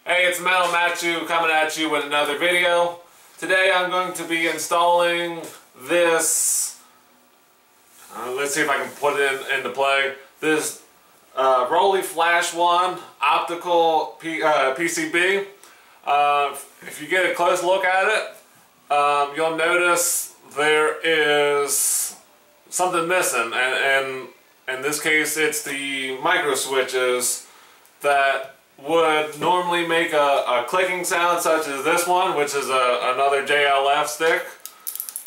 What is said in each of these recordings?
Hey, it's Metal Matchu coming at you with another video. Today I'm going to be installing this, let's see if I can put it into play, this Rollie Flash 1 Optical PCB. If you get a close look at it, you'll notice there is something missing, and in this case it's the micro switches that would normally make a clicking sound, such as this one, which is another JLF stick,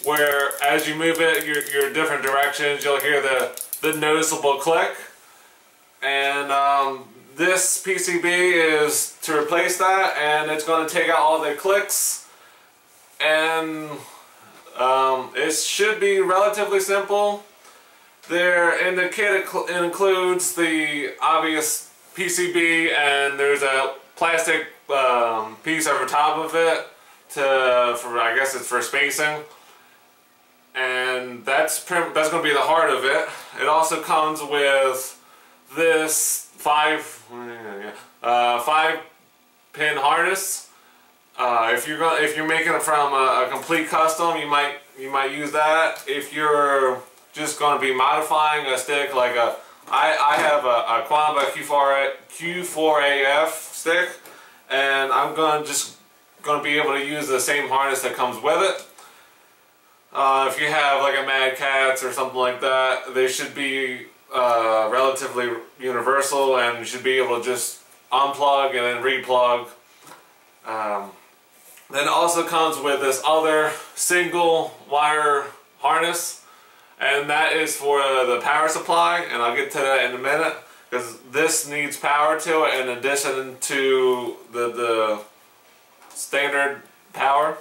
where as you move it your different directions, you'll hear the noticeable click. And this PCB is to replace that, and it's going to take out all the clicks, and it should be relatively simple. In the kit it includes the obvious PCB, and there's a plastic piece over top of it I guess it's for spacing, and that's going to be the heart of it. It also comes with this 5-pin harness. If you're making it from a complete custom, you might use that. If you're just going to be modifying a stick, like I have a Quamba Q4AF stick, and I'm just going to be able to use the same harness that comes with it. If you have like a Mad Catz or something like that, they should be relatively universal, and you should be able to just unplug and then replug. Then it also comes with this other single wire harness, and that is for the power supply, and I'll get to that in a minute, because this needs power to it in addition to the standard power.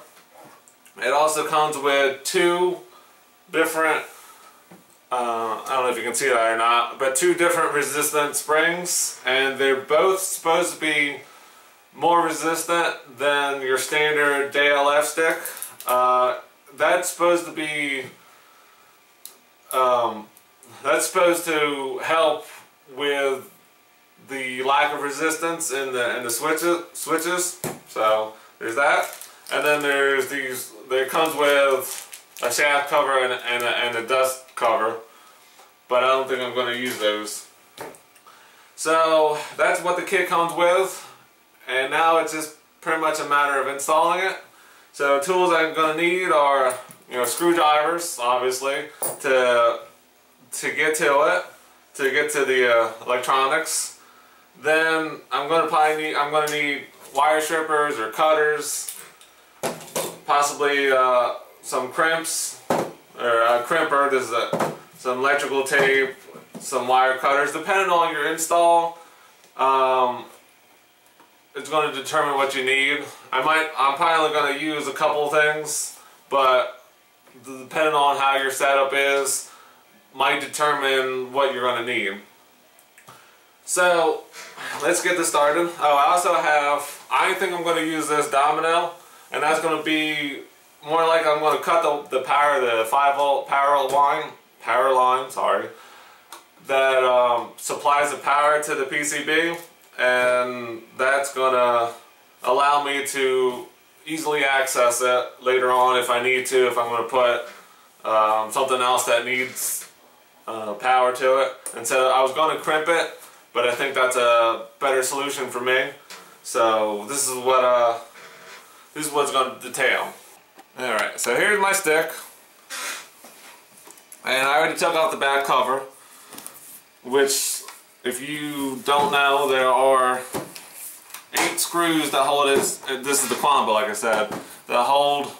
It also comes with two different, I don't know if you can see that or not, but two different resistance springs, and they're both supposed to be more resistant than your standard JLF stick. That's supposed to be that's supposed to help with the lack of resistance in the switches. So there's that, and then there's these. There comes with a shaft cover and a dust cover, but I don't think I'm going to use those. So that's what the kit comes with, and now it's just pretty much a matter of installing it. So tools I'm going to need are, screwdrivers, obviously, to get to it, to get to the electronics. Then I'm going to need wire strippers or cutters, possibly some crimps, or a crimper. This is some electrical tape, some wire cutters. Depending on your install, it's going to determine what you need. I'm probably going to use a couple things, but depending on how your setup is, might determine what you're going to need. So let's get this started. Oh, I think I'm going to use this domino, and that's going to be more like I'm going to cut the 5-volt power line, sorry, that supplies the power to the PCB, and that's going to allow me to easily access it later on if I need to, if I'm going to put something else that needs power to it. And so I was going to crimp it, but I think that's a better solution for me. So this is what it's going to detail. Alright, so here's my stick, and I already took off the back cover, which, if you don't know, there are 8 screws that hold this. This is the Quamba, like I said, that hold.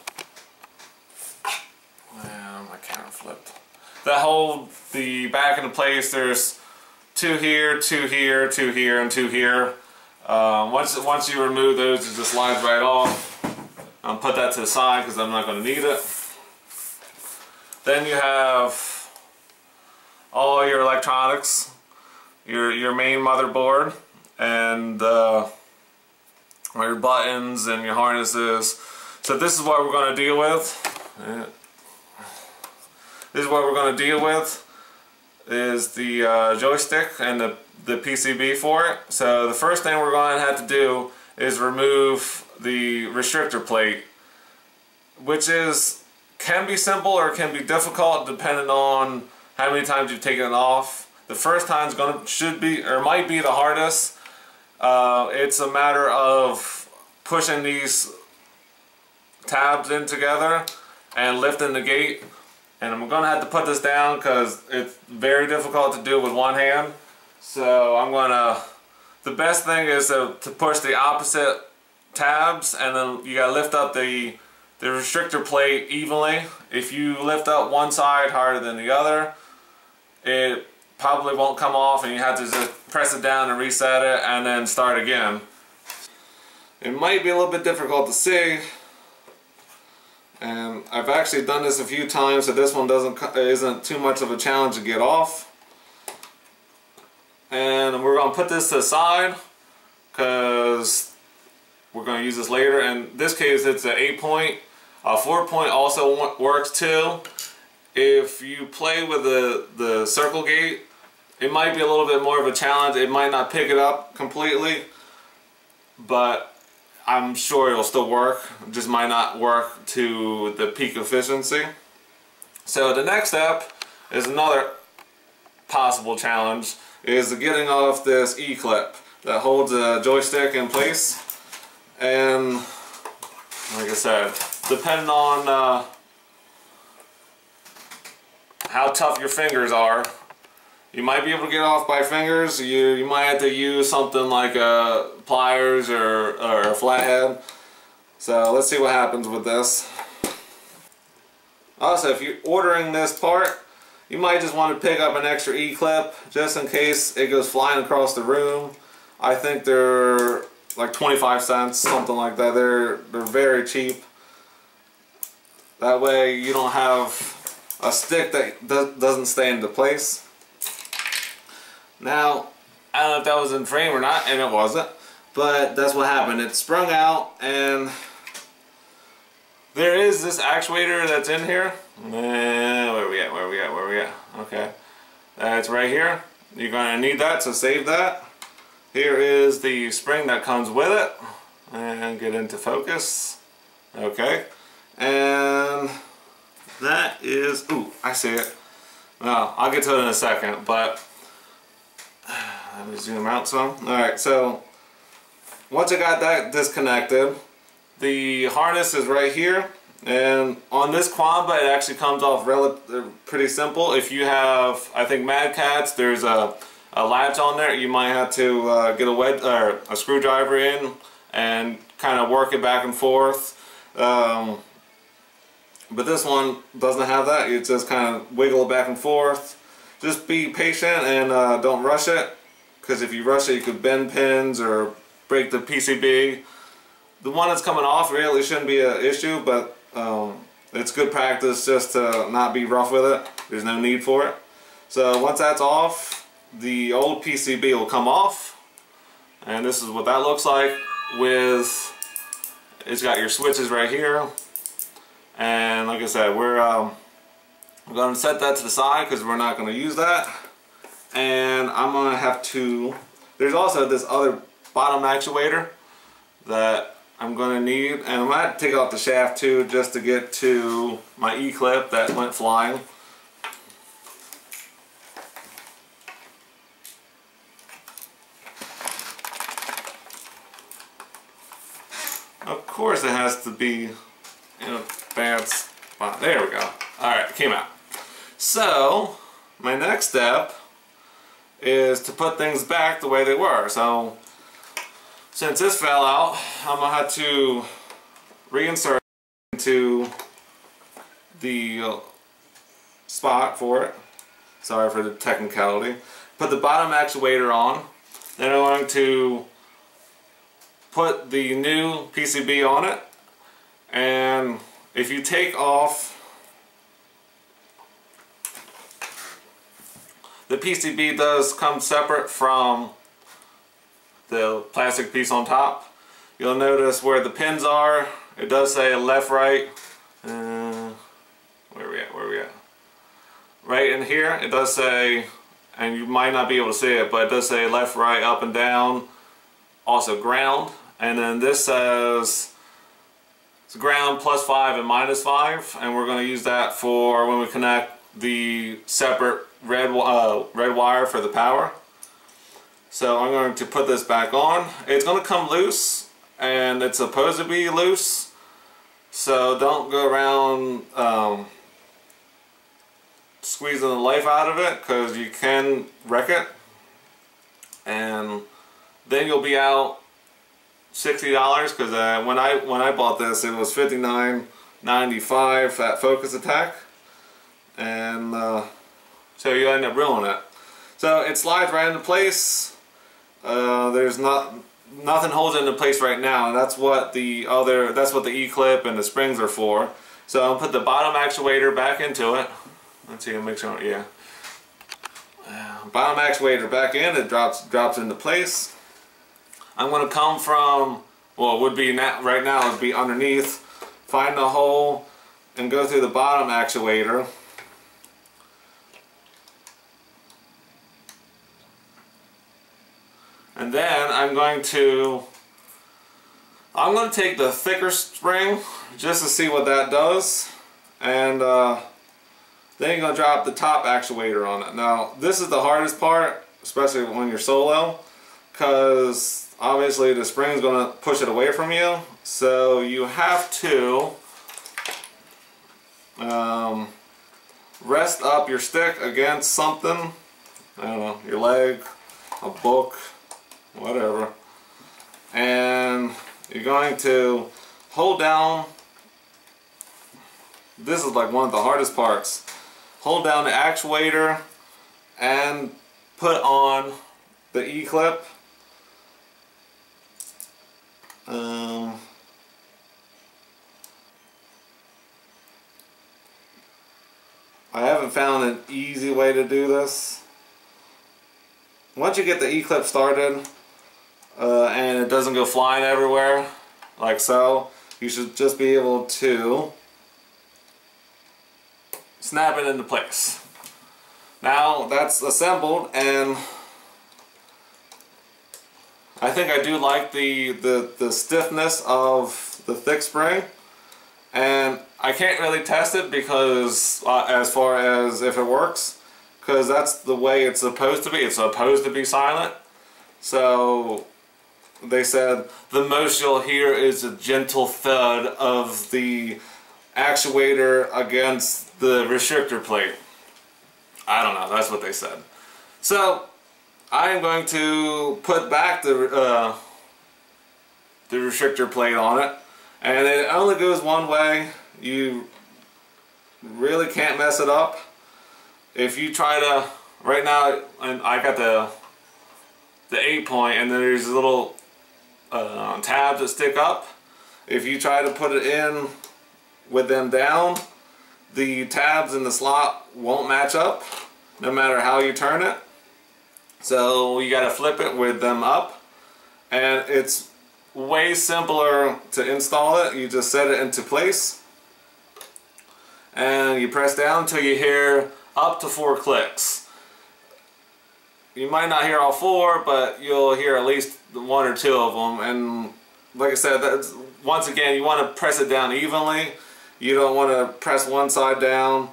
My camera flipped. That hold the back into place. There's 2 here, 2 here, 2 here, and 2 here. Once you remove those, it just slides right off. I'll put that to the side because I'm not going to need it. Then you have all your electronics, your main motherboard, and your buttons and your harnesses. So this is what we're going to deal with. This is what we're going to deal with, is the joystick and the PCB for it. So the first thing we're going to have to do is remove the restrictor plate, which can be simple or can be difficult depending on how many times you've taken it off. The first time might be the hardest. It's a matter of pushing these tabs in together and lifting the gate. And I'm going to have to put this down because it's very difficult to do with one hand. So the best thing is to push the opposite tabs, and then you got to lift up the restrictor plate evenly. If you lift up one side harder than the other, it probably won't come off, and you have to just press it down and reset it and then start again. It might be a little bit difficult to see, and I've actually done this a few times, so this one isn't too much of a challenge to get off. And we're going to put this to the side because we're going to use this later. In this case, it's an 8-point. 4-point also works too. If you play with the circle gate, it might be a little bit more of a challenge. It might not pick it up completely, but I'm sure it'll still work. It just might not work to the peak efficiency. So the next step is another possible challenge, is getting off this E-clip that holds a joystick in place. And like I said, depending on how tough your fingers are, you might be able to get off by fingers. You might have to use something like pliers or a flathead. So let's see what happens with this. Also, if you're ordering this part, you might just want to pick up an extra E-clip just in case it goes flying across the room. I think they're like 25 cents, something like that. They're very cheap. That way you don't have a stick that doesn't stay into place. Now, I don't know if that was in frame or not, and it wasn't, but that's what happened. It sprung out, and there is this actuator that's in here. Where we at? Okay. That's right here. You're going to need that, so save that. Here is the spring that comes with it. And get into focus. Okay. And that is... Ooh, I see it. Well, I'll get to it in a second, but... Let me zoom out some. Alright, so... Once I got that disconnected, the harness is right here. And on this Quamba, it actually comes off pretty simple. If you have, I think, Mad Cats, there's a latch on there. You might have to get a screwdriver in and kind of work it back and forth. But this one doesn't have that. You just kind of wiggle it back and forth. Just be patient and don't rush it, because if you rush it, you could bend pins or break the PCB. The one that's coming off really shouldn't be an issue, but it's good practice just to not be rough with it. There's no need for it. So once that's off, the old PCB will come off, and this is what that looks like. It's got your switches right here, and like I said, we're going to set that to the side because we're not going to use that. And I'm going to have to, there's also this other bottom actuator that I'm going to need, and I'm going to have to take off the shaft too just to get to my E-clip that went flying. Of course it has to be in a bad spot. There we go. Alright, it came out. So, my next step is to put things back the way they were. So, since this fell out, I'm going to have to reinsert into the spot for it. Sorry for the technicality. Put the bottom actuator on. Then I'm going to put the new PCB on it. And if you take off the PCB, does come separate from the plastic piece on top. You'll notice where the pins are, it does say left, right. Where are we at? Right in here, it does say and you might not be able to see it, but it does say left, right, up and down, also ground, and then this says it's ground +5 and -5, and we're going to use that for when we connect the separate red wire for the power. So I'm going to put this back on. It's going to come loose, and it's supposed to be loose, so don't go around squeezing the life out of it, because you can wreck it, and then you'll be out $60, because when I bought this, it was $59.95 at Focus Attack, and so you end up ruining it. So it slides right into place. There's nothing holds it into place right now, and that's what the E-clip and the springs are for. So I'll put the bottom actuator back into it. Let's see, make sure, yeah. Bottom actuator back in, it drops into place. I'm going to come from, well, it would be right now, it would be underneath, find the hole, and go through the bottom actuator. And then I'm going to take the thicker spring just to see what that does, and then you're going to drop the top actuator on it. Now this is the hardest part, especially when you're solo, because obviously the spring is going to push it away from you, so you have to rest up your stick against something, I don't know, your leg, a book, whatever, and you're going to hold down, this is like one of the hardest parts, hold down the actuator and put on the E-clip. I haven't found an easy way to do this. Once you get the E-clip started and it doesn't go flying everywhere like so, you should just be able to snap it into place. Now that's assembled, and I think I do like the stiffness of the thick spring, and I can't really test it because as far as if it works, because that's the way it's supposed to be. It's supposed to be silent. So they said the most you'll hear is a gentle thud of the actuator against the restrictor plate. I don't know, that's what they said. So I am going to put back the restrictor plate on it, and it only goes one way. You really can't mess it up. If you try to, right now, and I got the 8-point, and then there's little tabs that stick up. If you try to put it in with them down, the tabs in the slot won't match up no matter how you turn it. So you gotta flip it with them up, and it's way simpler to install it. You just set it into place and you press down until you hear up to 4 clicks. You might not hear all 4, but you'll hear at least 1 or 2 of them. And like I said, that's, once again, you want to press it down evenly. You don't want to press one side down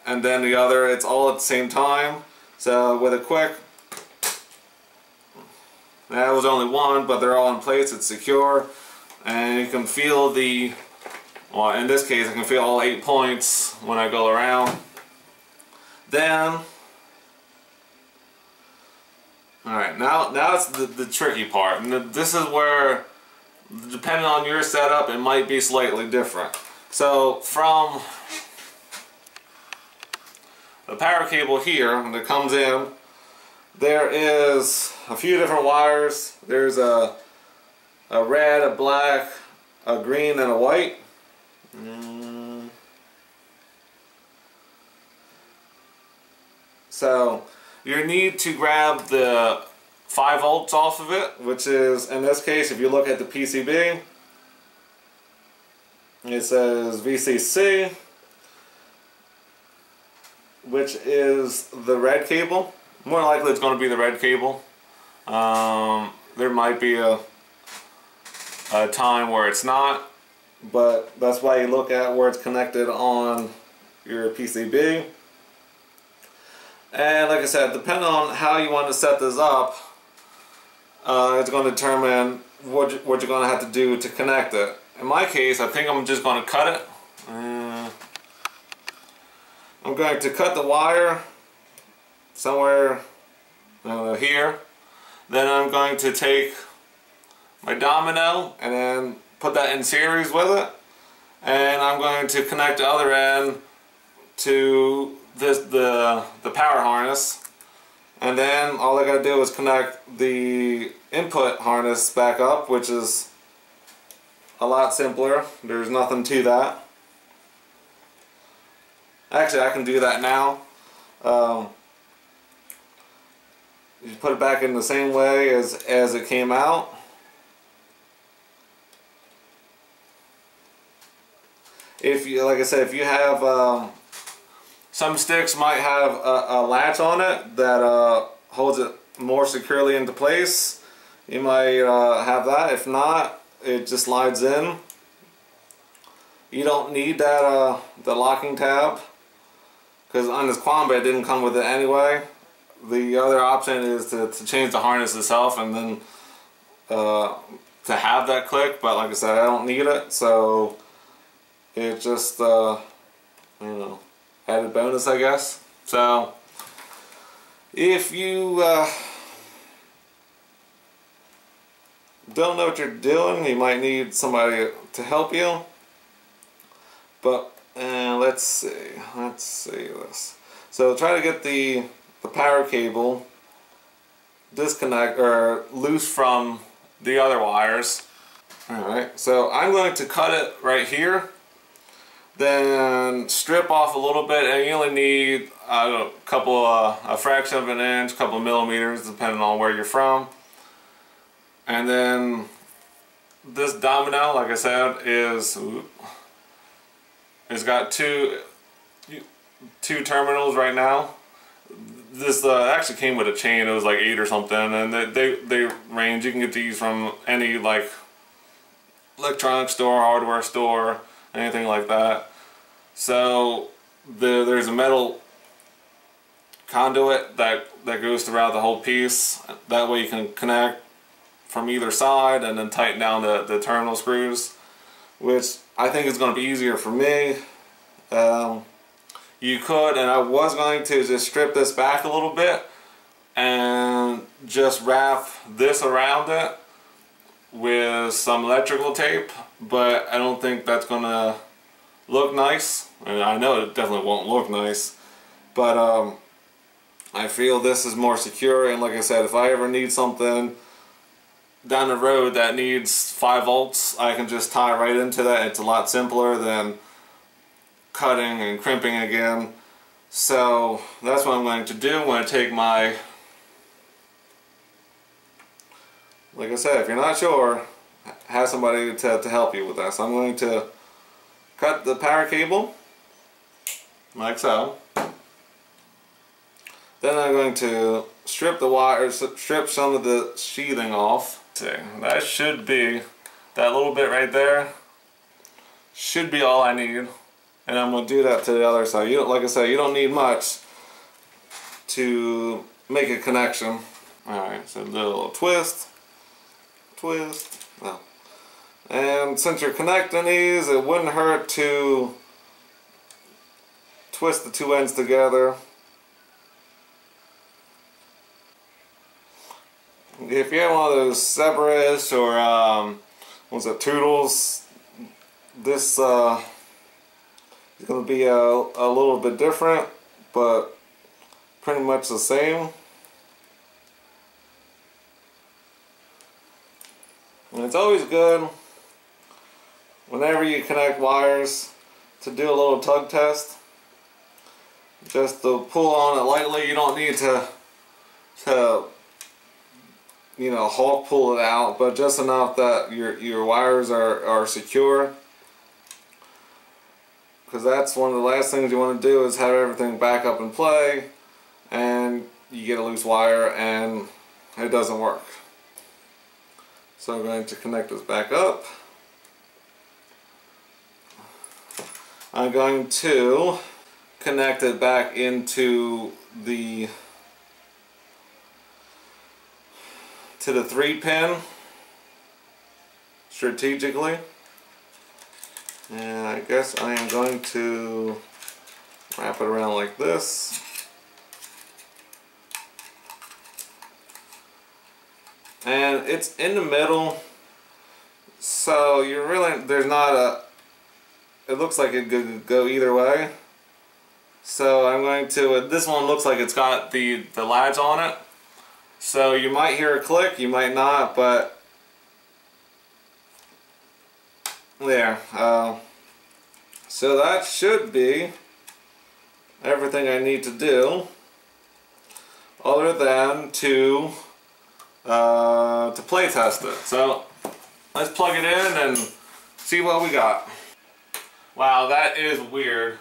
and then the other. It's all at the same time. So with a quick, that was only 1, but they're all in place. It's secure, and you can feel the, well, in this case I can feel all 8 points when I go around. Then alright, now it's the tricky part, and this is where, depending on your setup, it might be slightly different. So from the power cable here that comes in, there is a few different wires. There's a red, a black, a green, and a white. So you need to grab the 5 volts off of it, which is, in this case, if you look at the PCB, it says VCC, which is the red cable. More likely it's going to be the red cable. There might be a time where it's not, but that's why you look at where it's connected on your PCB. And like I said, depending on how you want to set this up, it's going to determine what you're going to have to do to connect it. In my case, I think I'm just going to cut it. I'm going to cut the wire somewhere, I don't know, here. Then I'm going to take my domino and then put that in series with it. And I'm going to connect the other end to the power harness. And then all I gotta do is connect the input harness back up, which is a lot simpler. There's nothing to that. Actually, I can do that now. You put it back in the same way as it came out. If you, like I said, if you have some sticks might have a latch on it that holds it more securely into place. You might have that. If not, it just slides in. You don't need that the locking tab, because on this Quamba it didn't come with it anyway. The other option is to change the harness itself and then to have that click, but like I said, I don't need it, so it just you know, added bonus, I guess. So if you don't know what you're doing, you might need somebody to help you. But let's see this. So try to get the power cable disconnect or loose from the other wires. Alright, so I'm going to cut it right here, then strip off a little bit, and you only need a fraction of an inch, a couple of millimeters, depending on where you're from. And then this domino, like I said, it's got two terminals right now. This actually came with a chain. It was like 8 or something, and they range. You can get these from any like electronic store, hardware store, anything like that. So there's a metal conduit that goes throughout the whole piece. That way you can connect from either side and then tighten down the terminal screws, which I think is going to be easier for me. You could, and I was going to just strip this back a little bit and just wrap this around it with some electrical tape, but I don't think that's going to look nice. And I know it definitely won't look nice, but I feel this is more secure. And like I said, if I ever need something down the road that needs 5 volts, I can just tie right into that. It's a lot simpler than cutting and crimping again. So that's what I'm going to do. I'm going to take my, like I said, if you're not sure, have somebody to help you with that. So I'm going to cut the power cable like so. Then I'm going to strip the wires, strip some of the sheathing off. See, that should be, that little bit right there should be all I need. And I'm going to do that to the other side. You don't, like I said, you don't need much to make a connection. Alright, so a little twist. Well. And since you're connecting these, it wouldn't hurt to twist the 2 ends together. If you have one of those Cerberus or what's it, Toodles, this it's going to be a little bit different, but pretty much the same. And it's always good whenever you connect wires to do a little tug test. Just to pull on it lightly. You don't need to you know, Hulk pull it out, but just enough that your wires are secure. Because that's one of the last things you want to do, is have everything back up in play, and you get a loose wire and it doesn't work. So I'm going to connect this back up. I'm going to connect it back into the 3-pin strategically, and I guess I am going to wrap it around like this. And it's in the middle, so you're really, there's not a, it looks like it could go either way. So I'm going to, this one looks like it's got the latch on it. So you might hear a click, you might not, but there. So that should be everything I need to do, other than to play test it. So let's plug it in and see what we got. Wow, that is weird.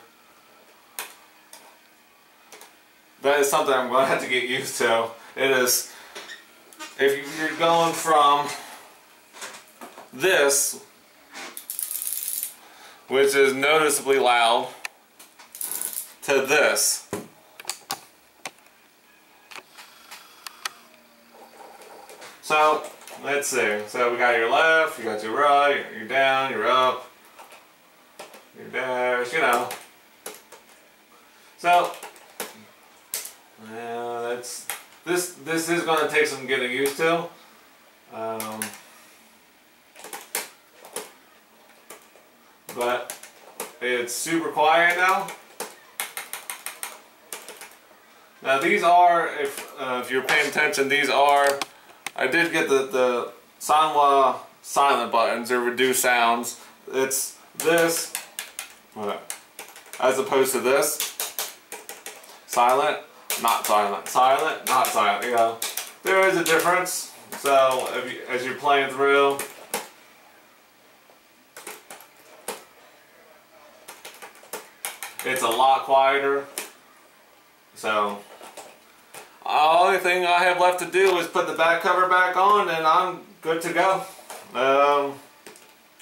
That is something I'm going to have to get used to. It is, if you're going from this, which is noticeably loud, to this. So, let's see. So we got your left, you got your right, you're down, you're up, you're dash, you know. So, that's, this is going to take some getting used to. But it's super quiet now. Now these are, if you're paying attention, these are, I did get the Sanwa silent buttons, or reduce sounds. It's this, as opposed to this, silent, not silent, silent, not silent, you know. There is a difference, so if you, as you're playing through, it's a lot quieter. So only thing I have left to do is put the back cover back on and I'm good to go.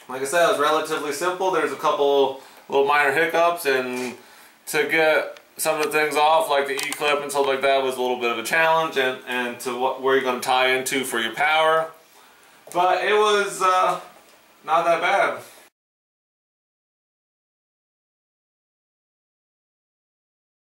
Like I said, it was relatively simple. There's a couple little minor hiccups, and to get some of the things off, like the E-clip and stuff like that, was a little bit of a challenge, and to where you're going to tie into for your power. But it was not that bad.